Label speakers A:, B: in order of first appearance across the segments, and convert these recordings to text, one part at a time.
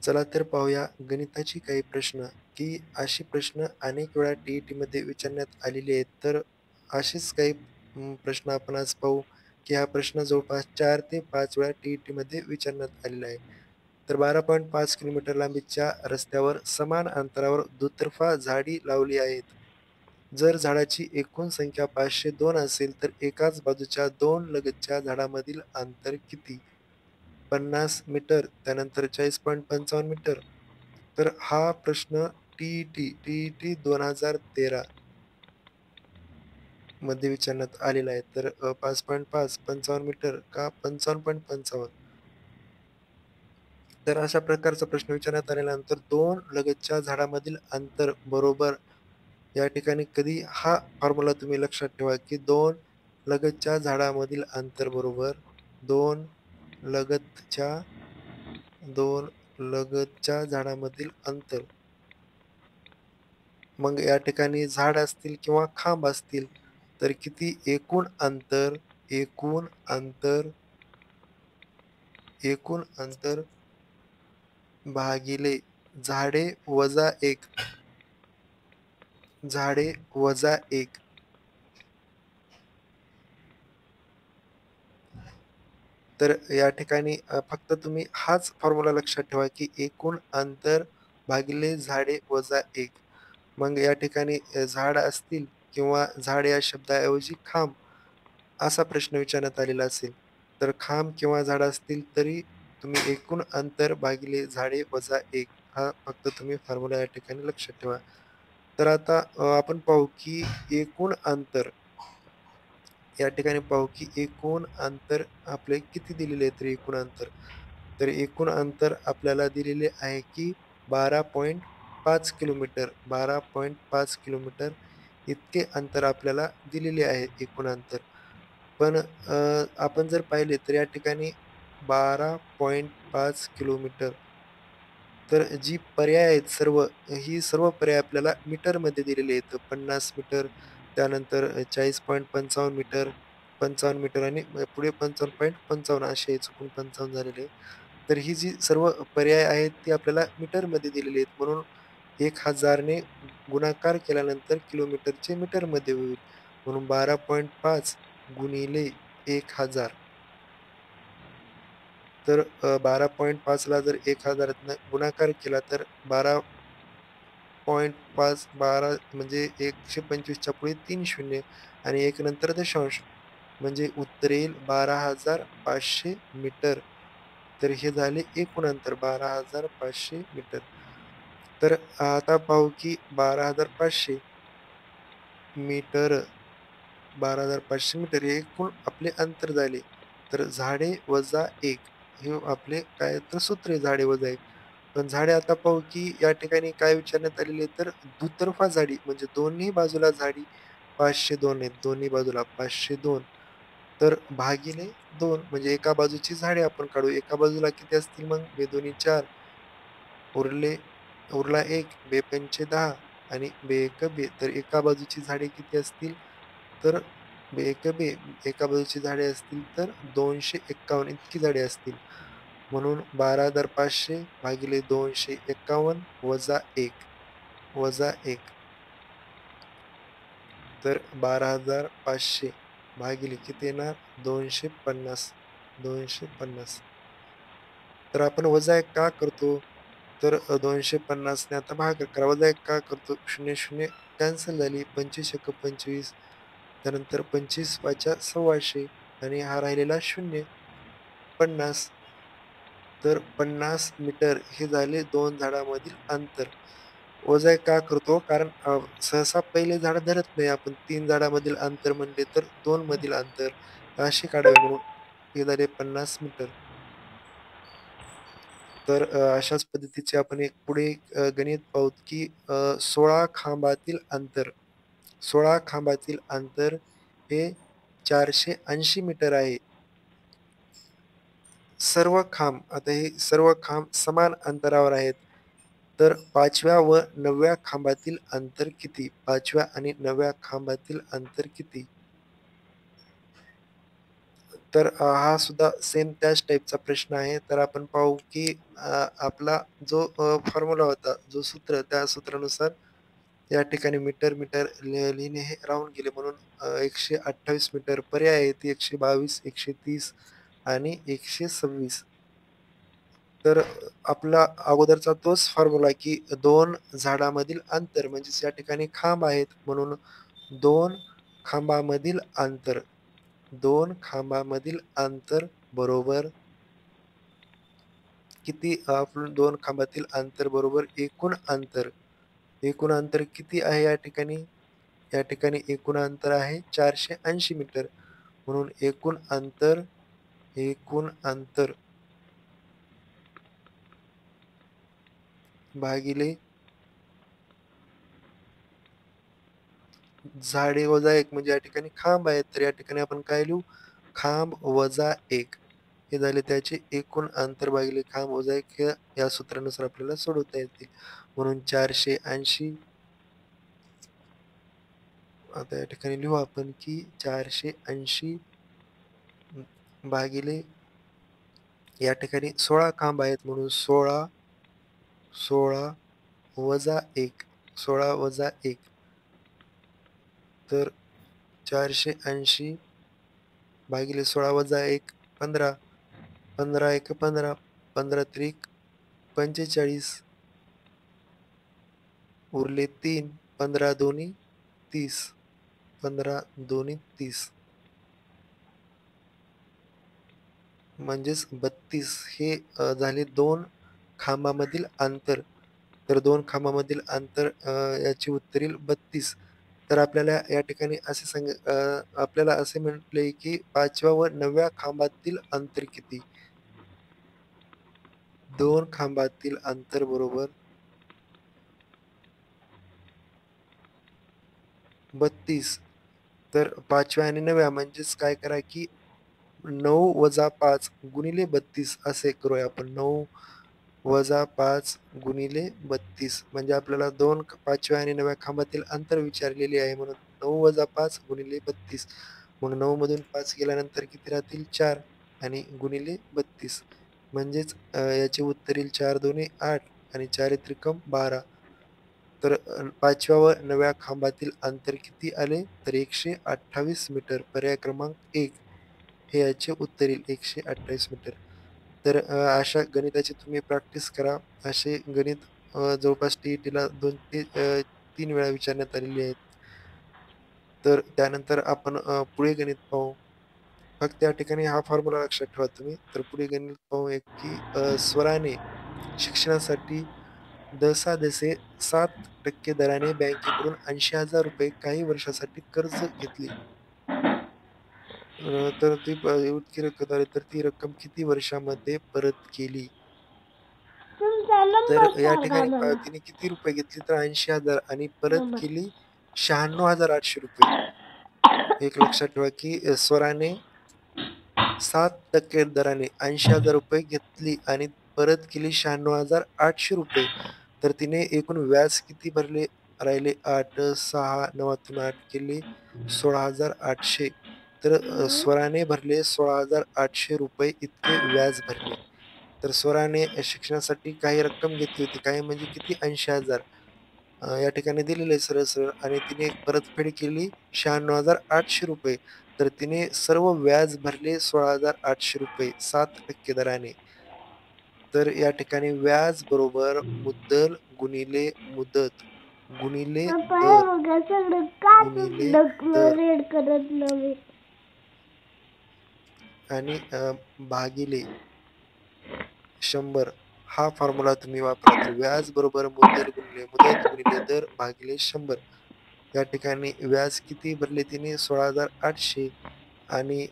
A: चला तर पाहूया गणिताची काही प्रश्न, की अशी प्रश्न अनेक वेळा टी-ई-टीमध्ये विचारण्यात आलेले आहेत. तर असेच काही प्रश्न आपण आज पाहू, की हा प्रश्न जवळपास 4 ते 5 वेळा टी-ई-टीमध्ये विचारण्यात आलेला आहे. तर 12.5 किलोमीटर लांबीच्या रस्त्यावर समान अंतरावर दुतर्फा झाडी लावली आहेत. जर झाडाची एकूण संख्या 502 असेल, तर एकाच बाजूच्या 2 लगतच्या झाडांमधील अंतर किती? 50 मीटर, त्यानंतर 40.55 मीटर. तर हा प्रश्न टी-ई-टी 2013 मध्ये विचारण्यात आलेला आहे. तर 5.5 55 मीटर का 55.55. तर अशा प्रकारचा प्रश्न विचारण्यात आल्यानंतर 2 लगतच्या झाडामधील अंतर बरोबर या ठिकाणी कधी हा फॉर्म्युला तुम्ही लक्षात ठेवा, की 2 लगतच्या झाडामधील अंतर बरोबर 2 लगतच्या 2 लगतच्या झाडामधील अंतर. मग या ठिकाणी झाड असतील किंवा खांब असतील, तर किती एकूण अंतर एकूण अंतर भागिले झाडे वजा 1 झाडे वजा 1. तर या ठिकाणी फक्त तुम्ही हाच फॉर्म्युला लक्षात ठेवा, की एकूण अंतर भागिले झाडे वजा 1. मग या ठिकाणी झाड असतील किंवा झाड या शब्दाऐवजी खांब असा प्रश्न विचारण्यात आलेला असेल. तर खांब किंवा झाड असतील तरी तुम्ही एकूण अंतर भागिले झाडे वजा 1 हा फक्त तुम्ही फॉर्म्युला या ठिकाणी लक्षात ठेवा. तर आता आपण पाहू, की एकूण अंतर या ठिकाणी पाहू, की एकूण अंतर आपले किती दिलेले आहे तर एकूण अंतर. तर एकूण अंतर आपल्याला दिलेले आहे, की 12.5 किलोमीटर. 12.5 किलोमीटर इतके अंतर आपल्याला दिलेले आहे एकूण अंतर. पण आपण जर पाहिले तर या ठिकाणी 12.5 किलोमीटर तर जी पर्याय आहेत ही सर्व पर्याय आपल्याला मीटरमध्ये दिलेले आहेत. 50 मीटर, त्यानंतर 40.55 मीटर, 55 मीटर आणि पुढे 55.55 असे चुकून 55 झालेले आहे. तर ही जी सर्व पर्याय आहेत ती आपल्याला मीटरमध्ये दिलेली आहेत. म्हणून 1000 ने गुणाकार केल्यानंतर किलोमीटरचे मीटरमध्ये होईल. म्हणून 12.5 गुणिले 1000 तर 12.5 ला जर 1000 ने गुणाकार केला तर 12.5 म्हणजे 125 च्या पुढे 3 शून्य आणि 1 नंतर दशांश म्हणजे उत्तर येईल 12,500 मीटर. तर हे झाले एकूण अंतर 12,500 मीटर. तर आता पाहू की 12,500 मीटर 12,500 मीटर हे एकूण आपले अंतर झाले. तर झाडे वजा 1 हे आपले काय तर सूत्र आहे झाडे वजा 1. पण झाडे आता पाहू की या ठिकाणी काय विचारण्यात आलेली आहे तर दुतर्फा झाडी म्हणजे दोन्ही बाजूला झाडी 502 आहेत. दोन्ही बाजूला 502 तर भागिले 2 म्हणजे एका बाजूची झाडे आपण काढू. एका बाजूला किती असतील मग? बेदोन्ही 4 उरले उरला 1 बेपंचे 10 आणि बेएक बे. तर एका बाजूची झाडे किती असतील? तर बेएक बे एका बाजूची झाडे असतील तर 251 इतकी झाडे असतील. म्हणून 12,500 भागिले 251 वजा 1 तर 12,500 भागिले किती येणार? 250 250 तर आपण वजा 1 का करतो? तर 250 ने आता भागाकार करा. वजा 1 का करतो? 0, 0 कॅन्सल झाली. 25 एक्क 25 त्यानंतर 25 पाचा 1,600 आणि हा राहिलेला 0 50 तर 50 मीटर हे झाले 2 झाडामधील अंतर. वजा 1 का करतो? कारण सहसा पहिले झाडं धरत नाही आपण. 3 झाडामधील अंतर म्हणले तर 2 मधील अंतर असे काढावे म्हणून हे झाले 50 मीटर. तर अशाच पद्धतीचे आपण एक पुढे गणित पाहू की 16 खांबातील अंतर 16 खांबातील अंतर हे 480 मीटर आहे. आता हे सर्व खांब समान अंतरावर आहेत. तर 5व्या व 9व्या खांबातील अंतर किती? 5व्या आणि 9व्या खांबातील अंतर किती? तर हा सुद्धा सेम त्याच टाईपचा प्रश्न आहे. तर आपण पाहू की आपला जो फॉर्म्युला होता, जो सूत्र, त्या सूत्रानुसार या ठिकाणी मीटर, मीटर लिहिणे हे राहून गेले म्हणून 128 मीटर पर्याय आहेत 122, 130 आणि 126. तर आपला अगोदरचा तोच फॉर्म्युला की 2 झाडामधील अंतर म्हणजेच या ठिकाणी खांब आहेत म्हणून 2 खांबामधील अंतर, 2 खांबामधील अंतर बरोबर किती आपण 2 खांबातील अंतर बरोबर एकूण अंतर. एकूण अंतर किती आहे या ठिकाणी? या ठिकाणी एकूण अंतर आहे 480 मीटर. म्हणून एकूण अंतर भागिले झाडे वजा 1 म्हणजे या ठिकाणी खांब आहेत. तर या ठिकाणी आपण काय लिहू? खांब वजा 1 हे झाले त्याचे एकूण अंतर भागिले खांब वजा 1 हे या सूत्रानुसार आपल्याला सोडवता येतील. म्हणून 480 आता या ठिकाणी लिहू आपण की 480 भागिले या ठिकाणी 16 खांब आहेत म्हणून 16 वजा 1 16 वजा 1 तर 480 भागिले 16 वजा 1 15 15 एक 15 15 त्रिक 45 उरले 3 15 दोन्ही 30 15 दोन्ही 30 म्हणजेच 32 हे झाले 2 खांबामधील अंतर. तर 2 खांबामधील अंतर याचे उत्तर येईल 32. तर आपल्याला या ठिकाणी आपल्याला असे म्हटले की 5व्या व 9व्या खांबातील अंतर किती? 2 खांबातील अंतर बरोबर 32. तर 5व्या आणि 9व्या म्हणजेच काय करा की 9 वजा 5 गुणिले 32 असे करूया आपण. 9 वजा 5 गुणिले 32 म्हणजे आपल्याला 5व्या आणि 9व्या खांबातील अंतर विचारलेले आहे म्हणून 9 वजा 5 गुणिले 32. मग 9 मधून 5 गेल्यानंतर किती राहतील? 4 आणि गुणिले 32 म्हणजेच याचे उत्तर येईल 4 दोन्ही 8 आणि 4 त्रिकम 12. तर 5व्या व 9व्या खांबातील अंतर किती आले? तर 128 मीटर. पर्याय क्रमांक 1 हे याचे उत्तर येईल 128 मीटर. तर अशा गणिताची तुम्ही प्रॅक्टिस करा. असे गणित जवळपास टी-ई-टीला 2 ते 3 वेळा विचारण्यात आलेली आहेत. तर त्यानंतर आपण पुढे गणित पाहू. फक्त या ठिकाणी हा फॉर्म्युला लक्षात ठेवा तुम्ही. तर पुढे गणित पाहू एक की स्वराने शिक्षणासाठी धसाधसे 7% दराने बँकेकडून ₹80,000 काही वर्षासाठी कर्ज घेतले. तर ती इतकी रक्कम आली तर ती रक्कम किती वर्षामध्ये परत केली?
B: तुमचा
A: तर
B: नंबर
A: या
B: सांगा
A: ठिकाणी
B: मला.
A: तिने किती रुपये घेतले तर 80,000 आणि परत
B: नंबर.
A: केली ₹96,800. एक लक्षात ठेवा की स्वराने 7% दराने ₹80,000 घेतली आणि परत केली ₹96,800. तर तिने एकूण व्याज किती भरले राहिले 8, 6, 9तून 8 केले 16,800. तर स्वराने भरले ₹16,800 इतके व्याज भरले. तर स्वराने शिक्षणासाठी काही रक्कम घेतली होती. काही म्हणजे किती? 80,000. या ठिकाणी दिलेलं आहे सरळ-सरळ आणि तिने परतफेड केली ₹96,800. तर तिने सर्व व्याज भरले ₹16,800 7% दराने. तर या ठिकाणी व्याज बरोबर मुद्दल गुणिले मुदत गुणिले
B: पप्पा हे
A: दर
B: बघा सगळं काच
A: गुणिले
B: ढकलं
A: दर
B: रेड करत नव्हे.
A: आणि भागिले 100 हा फॉर्म्युला तुम्ही वापरा. तर व्याज बरोबर मुद्दल गुणिले मुदत गुणिले दर भागिले 100. या ठिकाणी व्याज किती भरले तिने? 16,800 आणि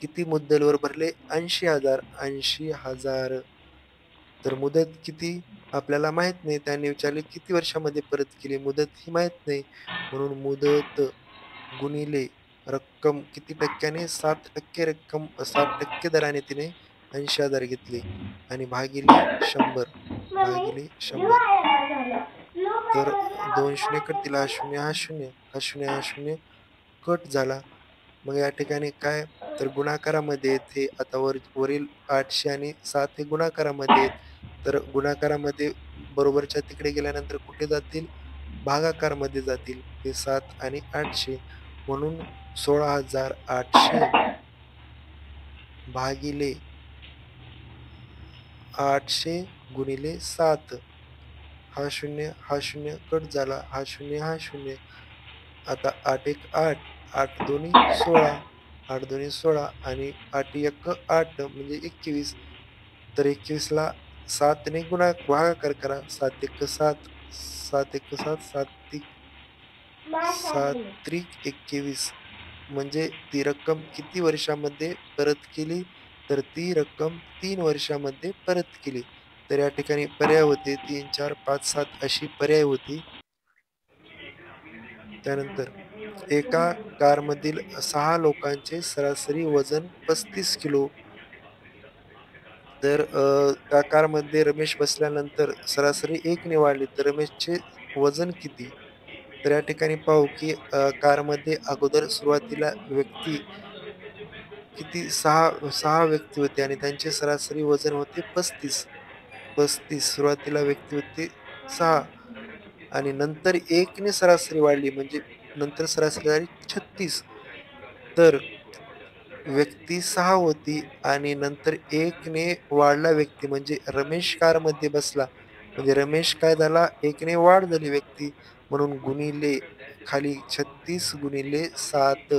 A: किती मुद्दलवर भरले? 80,000. 80,000. तर मुदत किती? आपल्याला माहीत नाही. त्याने विचारले किती वर्षामध्ये परत केली? मुदत ही माहीत नाही. म्हणून मुदत गुणिले रक्कम किती टक्क्याने? 7% रक्कम 7% दराने तिने 80,000 घेतले आणि भागिले 100
B: मम्मी
A: भागिले 100.
B: दिवाळीला झालं.
A: तर
B: मोबाईलवर
A: 2
B: लावून
A: शून्य कटतील. हा शून्य, हा शून्य, हा शून्य, हा शून्य कट झाला. मग या ठिकाणी काय, तर गुणाकारामध्ये आहेत हे. आता वरील 800 आणि 7 हे गुणाकारामध्ये आहेत. तर गुणाकारामध्ये बरोबरच्या तिकडे गेल्यानंतर कुठे जातील? भागाकारमध्ये जातील. हे 7 आणि 800 म्हणून 16,800 भागिले 800 गुणिले 7. हा 0, हा 0 कट झाला. हा 0, हा 0. आता 8 एक 8, 8 दोन्ही 16, 8 दोन्ही 16 आणि 8 एक 8 म्हणजे 21. तर 21ला 7 ने भागाकार करा. 7 एक 7, 7 एक 7, 7 त्रिक सात त्रिक 21 म्हणजे ती रक्कम किती वर्षामध्ये परत केली? तर ती रक्कम 3 वर्षामध्ये परत केली. तर या ठिकाणी पर्याय होते 3, 4, 5, 7 अशी पर्याय होती. त्यानंतर एका कारमधील 6 लोकांचे सरासरी वजन 35 किलो. तर त्या कारमध्ये रमेश बसल्यानंतर सरासरी 1 ने वाढली, तर रमेशचे वजन किती? तर या ठिकाणी पाहू की कारमध्ये अगोदर सुरुवातीला व्यक्ती किती 6 व्यक्ती होते आणि त्यांचे सरासरी वजन होते 35. 35 सुरुवातीला व्यक्ती होते 6 आणि नंतर 1 ने सरासरी वाढली म्हणजे नंतर सरासरी झाली 36. तर व्यक्ती 6 होती आणि नंतर 1 ने वाढला व्यक्ती म्हणजे रमेश कारमध्ये बसला. म्हणजे रमेश काय झाला? 1 ने वाढ झाली व्यक्ती म्हणून गुणिले खाली 36 गुणिले 7.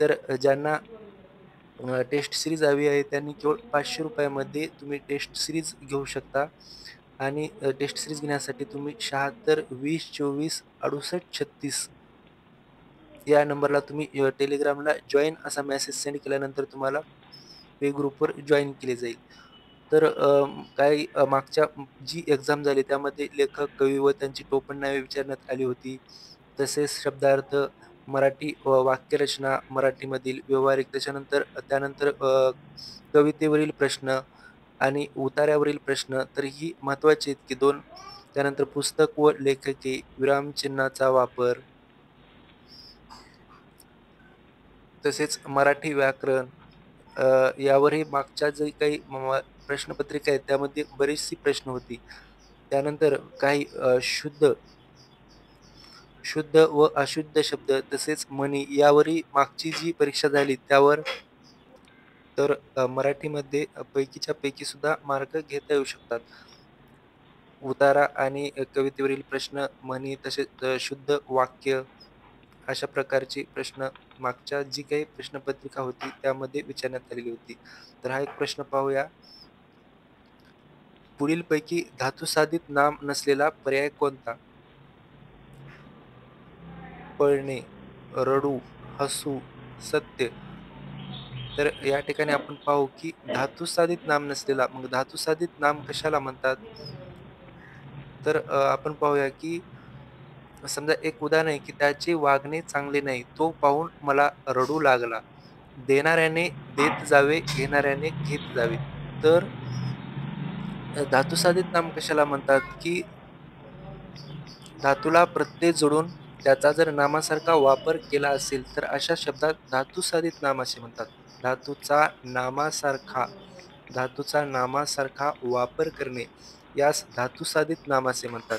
A: तर ज्यांना टेस्ट सीरीज हवी आहे त्यांनी केवळ ₹500 तुम्ही टेस्ट सीरीज घेऊ शकता आणि टेस्ट सीरीज घेण्यासाठी तुम्ही 76 20 24 68 36 या नंबरला तुम्ही टेलिग्रामला जॉइन असा मेसेज सेंड केल्यानंतर तुम्हाला पे ग्रुपवर जॉइन केले जाईल. तर काही मागच्या जी एक्झाम झाली त्यामध्ये लेखक, कवी व त्यांची टोपण नावे विचारण्यात आली होती. तसेच शब्दार्थ, मराठी वाक्यरचना, मराठीमधील व्यावहारिक त्यानंतर कवितेवरील प्रश्न आणि उताऱ्यावरील प्रश्न तर ही महत्त्वाची आहेत की 2. त्यानंतर पुस्तक व लेखके, विरामचिन्हाचा वापर, तसेच मराठी व्याकरण यावरही मागच्या जे काही प्रश्नपत्रिका आहेत त्यामध्ये बरीचशी प्रश्न होती. त्यानंतर काही शुद्ध व अशुद्ध शब्द तसेच म्हणी यावरही मागची जी परीक्षा झाली त्यावर तर मराठीमध्ये पैकीच्या पैकी सुद्धा मार्क घेता येऊ शकतात. उतारा आणि कवितेवरील प्रश्न, म्हणी तसेच शुद्ध वाक्य अशा प्रकारचे प्रश्न मागच्या जी काही प्रश्नपत्रिका होती त्यामध्ये विचारण्यात आलेली होती. तर हा एक प्रश्न पाहूया. पुढीलपैकी धातुसाधित नाम नसलेला पर्याय कोणता? पळणे, रडू, हसू, सत्य. तर या ठिकाणी आपण पाहू की धातुसाधित नाम नसलेला, मग धातुसाधित नाम कशाला म्हणतात? तर आपण पाहूया की समजा एक उदाहरण आहे की त्याचे वागणे चांगले नाही, तो पाहून मला रडू लागला. देणाऱ्याने देत जावे, घेणाऱ्याने घेत जावे. तर धातुसाधित नाम कशाला म्हणतात की धातूला प्रत्यय जोडून त्याचा जर नामासारखा वापर केला असेल तर अशा शब्दात धातुसाधित नाम असे म्हणतात. धातूचा नामासारखा धातूचा नामासारखा वापर करणे यास धातुसाधित नाम असे म्हणतात.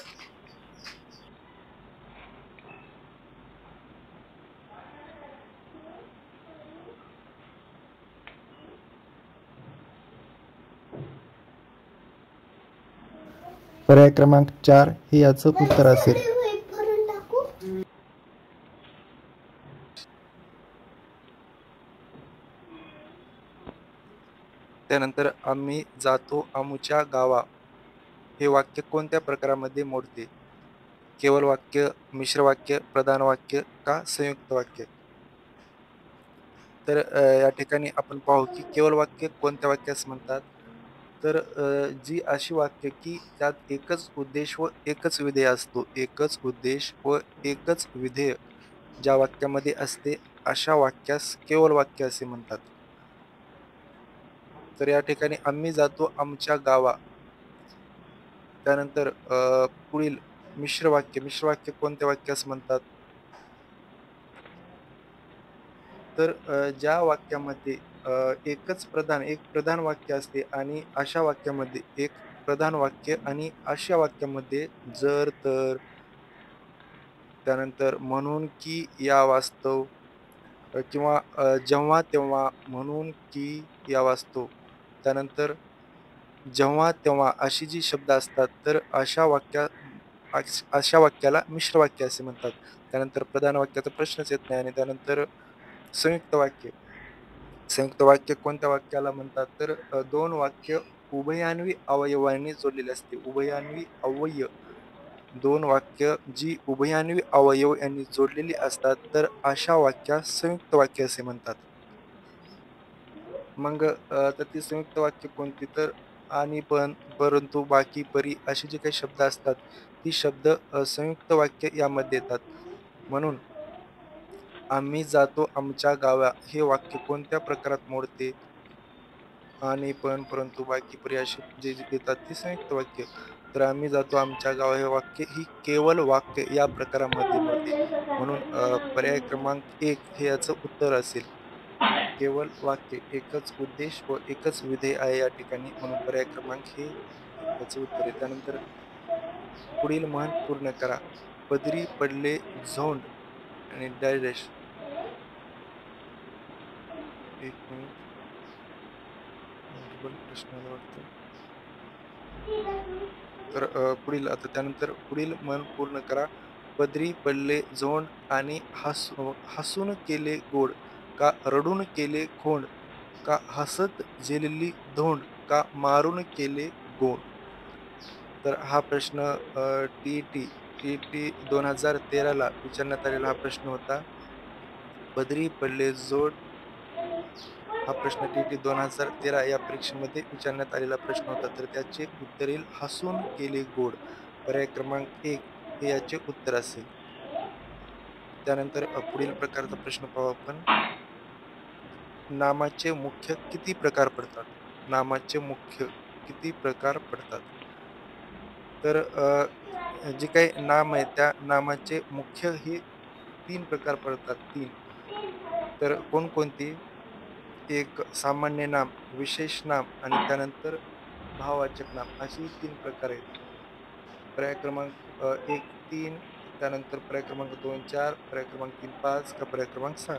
A: पर्याय क्रमांक 4 हे याचं उत्तर असेल. त्यानंतर आम्ही जातो आमुच्या गावा हे वाक्य कोणत्या प्रकारामध्ये मोडते? केवळ वाक्य, मिश्र वाक्य, प्रधान वाक्य का संयुक्त वाक्य? तर या ठिकाणी आपण पाहू की केवळ वाक्य कोणत्या वाक्यास म्हणतात? तर जी अशी वाक्य की त्यात एकच उद्देश व एकच विधेय असतो. एकच उद्देश व एकच विधेय ज्या वाक्यामध्ये असते अशा वाक्यास केवळ वाक्य असे म्हणतात. तर या ठिकाणी आम्ही जातो आमच्या गावा. त्यानंतर पुढील मिश्र वाक्य. मिश्र वाक्य कोणत्या वाक्यास म्हणतात? तर ज्या वाक्यामध्ये एक प्रधान वाक्य असते आणि अशा वाक्यामध्ये एक प्रधान वाक्य आणि अशा वाक्यामध्ये जर, तर, त्यानंतर म्हणून की या वास्तव किंवा जेव्हा तेव्हा म्हणून की या वास्तव त्यानंतर जेव्हा तेव्हा अशी जी शब्द असतात तर अशा वाक्याला मिश्र वाक्य असे म्हणतात. त्यानंतर प्रधान वाक्याचा प्रश्नच येत नाही आणि त्यानंतर संयुक्त वाक्य. संयुक्त वाक्य कोणत्या वाक्याला म्हणतात? तर दोन वाक्य उभयान्वी अवयवांनी जोडलेले असते. उभयान्वी अवयव दोन वाक्य जी उभयान्वी अवयव यांनी जोडलेली असतात तर अशा वाक्यास संयुक्त वाक्य असे म्हणतात. मग तर ती संयुक्त वाक्य कोणती? तर आणि, पण, परंतु, बाकी, परी असे जे काही शब्द असतात ती शब्द संयुक्त वाक्य यामध्ये येतात. म्हणून आम्ही जातो आमच्या गावा हे वाक्य कोणत्या प्रकारात मोडते? आणि, पण, परंतु, बाकी, परी असे जे जे येतात ते संयुक्त वाक्य. तर आम्ही जातो आमच्या गावा हे वाक्य ही केवळ वाक्य या प्रकारामध्ये मोडते. म्हणून पर्याय क्रमांक 1 हे याचं उत्तर असेल. केवळ वाक्य, एकच उद्देश व एकच विधेय आहे या ठिकाणी, म्हणून पर्याय क्रमांक हे याचं उत्तर आहे. त्यानंतर पुढील म्हण पूर्ण करा. पदरी पडले झोंड आणि डॅश. एक मिनिट, प्रश्न आला वाटतं. तर पुढील आता त्यानंतर पुढील म्हण पूर्ण करा. पदरी पडले झोंड आणि हसून केले गोड, का रडून केले खोंड, का हसत झेलली धोंड, का मारून केले गोड. तर हा प्रश्न टी 2013ला विचारण्यात आलेला हा प्रश्न होता. पदरी पडले जोड हा प्रश्न टी 2013 या परीक्षेमध्ये विचारण्यात आलेला प्रश्न होता. तर त्याचे उत्तर येईल हसून केले गोड. पर्याय क्रमांक 1 हे याचे उत्तर असेल. त्यानंतर पुढील प्रकारचा प्रश्न पाहू आपण. नामाचे मुख्य किती प्रकार पडतात? नामाचे मुख्य किती प्रकार पडतात? तर जे काही नाम आहे त्या नामाचे मुख्य हे 3 प्रकार पडतात. 3 तर कोणकोणती? एक सामान्य नाम, विशेष नाम आणि त्यानंतर भाववाचक नाम अशी 3 प्रकार आहेत. पर्याय क्रमांक 1 3, त्यानंतर पर्याय क्रमांक 2 4, पर्याय क्रमांक 3 5 का पर्याय क्रमांक 6.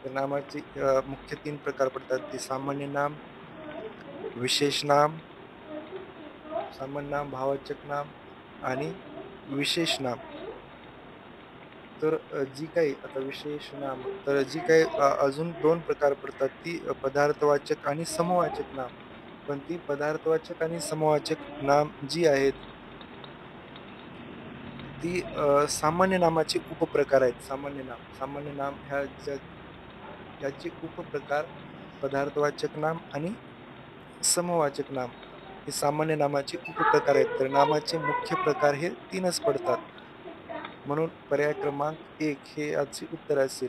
A: तर नामाचे मुख्य 3 प्रकार पडतात. ते सामान्य नाम, विशेष नाम, सामान्य नाम, भाववाचक नाम आणि विशेष नाम. तर जी काही आता विशेष नाम, तर जी काही अजून 2 प्रकार पडतात ती पदार्थवाचक आणि समवाचक नाम. पण ती पदार्थवाचक आणि समवाचक नाम जी आहेत ती सामान्य नामाचे उपप्रकार आहेत. सामान्य नाम ह्याचे उपप्रकार पदार्थवाचक नाम आणि समवाचक नाम हे सामान्य नामाचे उपप्रकार आहेत. तर नामाचे मुख्य प्रकार हे 3च पडतात. म्हणून पर्याय क्रमांक 1 हे याचे उत्तर असेल.